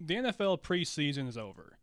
The NFL preseason is over,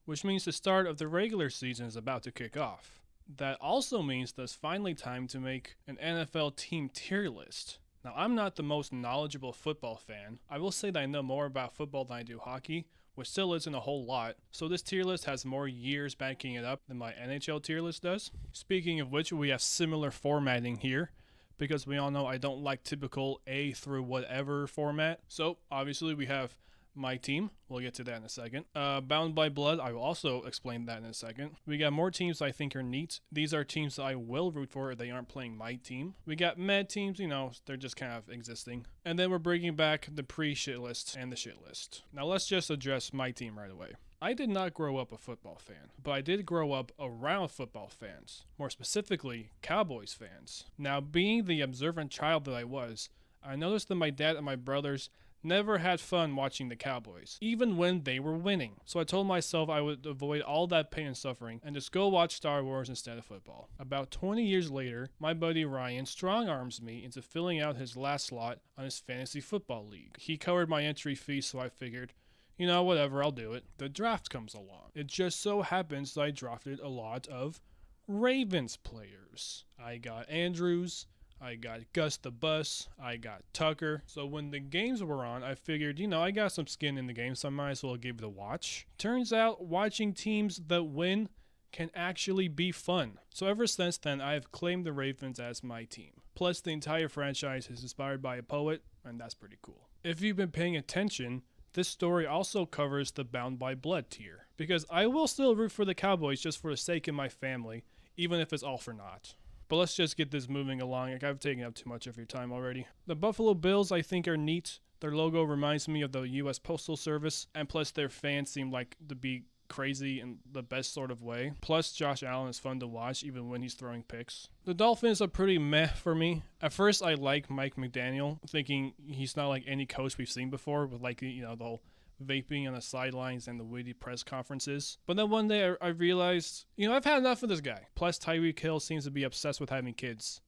which means the start of the regular season is about to kick off. That also means that it's finally time to make an NFL team tier list. Now, I'm not the most knowledgeable football fan. I will say that I know more about football than I do hockey, which still isn't a whole lot, so this tier list has more years backing it up than my NHL tier list does. Speaking of which, we have similar formatting here, because we all know I don't like typical A through whatever format. So, obviously, we have my team. We'll get to that in a second. Bound by Blood, I will also explain that in a second. We got more teams I think are neat. These are teams that I will root for if they aren't playing my team. We got med teams, they're just kind of existing. And then we're bringing back the pre-shit list and the shit list. Now let's just address my team right away. I did not grow up a football fan, but I did grow up around football fans, more specifically Cowboys fans. Now, being the observant child that I was, I noticed that my dad and my brothers never had fun watching the Cowboys, even when they were winning. So I told myself I would avoid all that pain and suffering and just go watch Star Wars instead of football. About 20 years later, my buddy Ryan strong arms me into filling out his last slot on his fantasy football league. He covered my entry fee, so I figured, whatever, I'll do it. The draft comes along. It just so happens that I drafted a lot of Ravens players. I got Andrews, I got Gus the Bus, I got Tucker. So when the games were on, I figured, I got some skin in the game, so I might as well give it a watch. Turns out watching teams that win can actually be fun. So ever since then, I have claimed the Ravens as my team. Plus, the entire franchise is inspired by a poet, and that's pretty cool. If you've been paying attention, this story also covers the Bound by Blood tier, because I will still root for the Cowboys just for the sake of my family, even if it's all for naught. But let's just get this moving along. I've taken up too much of your time already. The Buffalo Bills, I think, are neat. Their logo reminds me of the U.S. Postal Service, and plus their fans seem like to be crazy in the best sort of way. Plus, Josh Allen is fun to watch even when he's throwing picks. The Dolphins are pretty meh for me. At first, I like Mike McDaniel, thinking he's not like any coach we've seen before with the whole vaping on the sidelines and the witty press conferences. But then one day I realized, I've had enough of this guy. Plus, Tyreek Hill seems to be obsessed with having kids.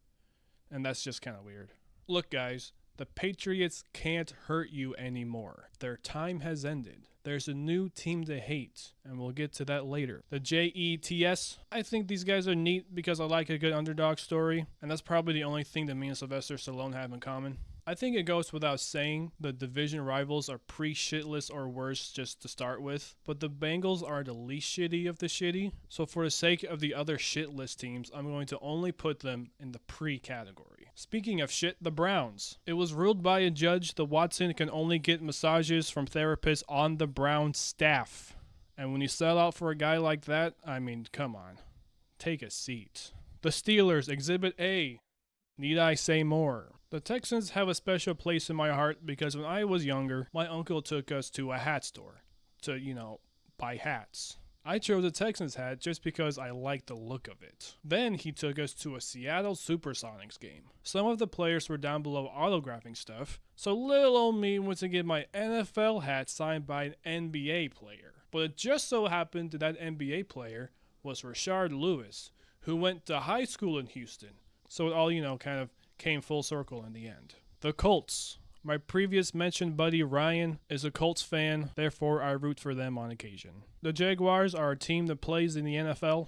And that's just kind of weird. Look, guys, the Patriots can't hurt you anymore. Their time has ended. There's a new team to hate, and we'll get to that later. The Jets, I think these guys are neat because I like a good underdog story, and that's probably the only thing that me and Sylvester Stallone have in common. I think it goes without saying the division rivals are pre-shitless or worse just to start with, but the Bengals are the least shitty of the shitty, so for the sake of the other shitless teams, I'm going to only put them in the pre-category. Speaking of shit, the Browns. It was ruled by a judge that Watson can only get massages from therapists on the Browns staff. And when you sell out for a guy like that, come on. Take a seat. The Steelers, Exhibit A. Need I say more? The Texans have a special place in my heart because when I was younger, my uncle took us to a hat store to, buy hats. I chose a Texans hat just because I liked the look of it. Then he took us to a Seattle Supersonics game. Some of the players were down below autographing stuff, so little old me went to get my NFL hat signed by an NBA player. But it just so happened that NBA player was Rashard Lewis, who went to high school in Houston. So it all, kind of came full circle in the end. The Colts. My previous mentioned buddy Ryan is a Colts fan, therefore I root for them on occasion. The Jaguars are a team that plays in the NFL.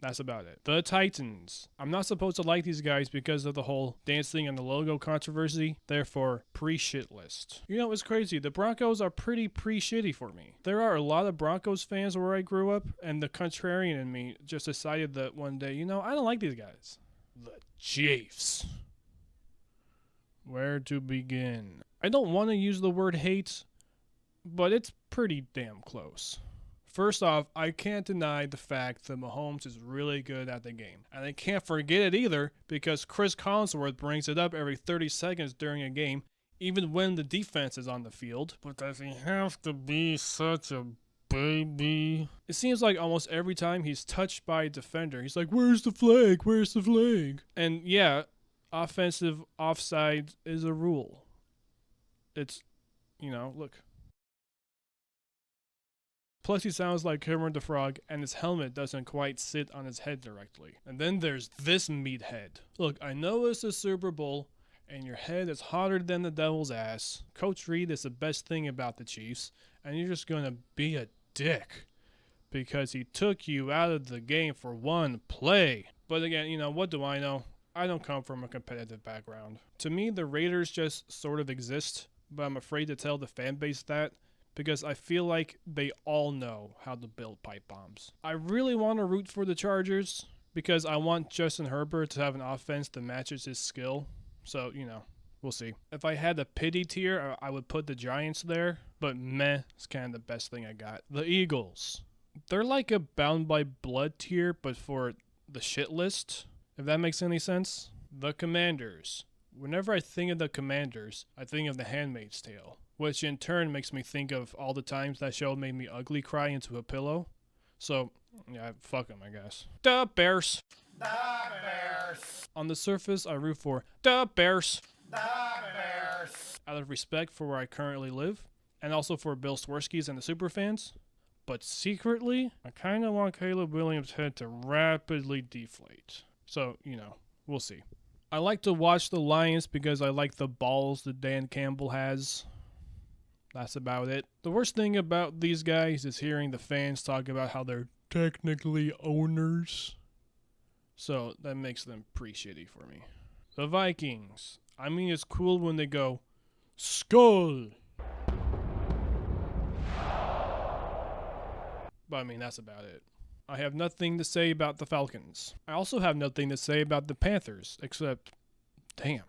That's about it. The Titans. I'm not supposed to like these guys because of the whole dancing and the logo controversy, therefore pre-shit list. It's crazy. The Broncos are pretty pre-shitty for me. There are a lot of Broncos fans where I grew up, and the contrarian in me just decided that one day, I don't like these guys. The Chiefs. Where to begin? I don't want to use the word hate, but it's pretty damn close. First off, I can't deny the fact that Mahomes is really good at the game. And I can't forget it either because Chris Collinsworth brings it up every 30 seconds during a game, even when the defense is on the field. But does he have to be such a baby? It seems like almost every time he's touched by a defender, he's like, "Where's the flag? Where's the flag?" And yeah, offensive offside is a rule. It's, look. Plus he sounds like Kermit the Frog, and his helmet doesn't quite sit on his head directly. And then there's this meathead. Look, I know it's the Super Bowl, and your head is hotter than the devil's ass. Coach Reed is the best thing about the Chiefs, and you're just going to be a dick because he took you out of the game for one play. But again, you know, what do I know? I don't come from a competitive background. To me, the Raiders just sort of exist, but I'm afraid to tell the fan base that because I feel like they all know how to build pipe bombs. I really want to root for the Chargers because I want Justin Herbert to have an offense that matches his skill. So, you know, we'll see. If I had a pity tier, I would put the Giants there, but meh is kind of the best thing I got. The Eagles. They're like a bound by blood tier, but for the shit list, if that makes any sense. The Commanders. Whenever I think of the Commanders, I think of The Handmaid's Tale, which in turn makes me think of all the times that show made me ugly cry into a pillow. So, yeah, fuck them, I guess. The Bears. The Bears. On the surface, I root for the Bears. The Bears. Out of respect for where I currently live, and also for Bill Swerskis and the superfans. But secretly, I kind of want Caleb Williams' head to rapidly deflate. So, you know, we'll see. I like to watch the Lions because I like the balls that Dan Campbell has. That's about it. The worst thing about these guys is hearing the fans talk about how they're technically owners. So that makes them pretty shitty for me. The Vikings. I mean, it's cool when they go, Skull! But I mean, that's about it. I have nothing to say about the Falcons. I also have nothing to say about the Panthers, except, damn,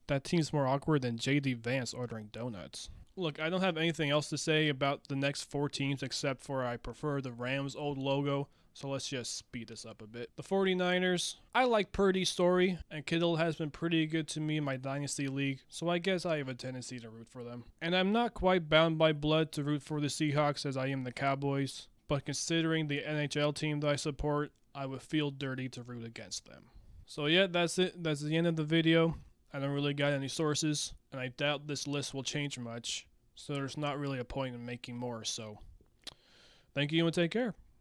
that team's more awkward than J.D. Vance ordering donuts. Look, I don't have anything else to say about the next 4 teams except for I prefer the Rams' old logo, so let's just speed this up a bit. The 49ers, I like Purdy's story, and Kittle has been pretty good to me in my Dynasty League, so I guess I have a tendency to root for them. And I'm not quite bound by blood to root for the Seahawks as I am the Cowboys. But considering the NHL team that I support, I would feel dirty to root against them. So yeah, that's it. That's the end of the video. I don't really got any sources, and I doubt this list will change much. So there's not really a point in making more. So thank you and take care.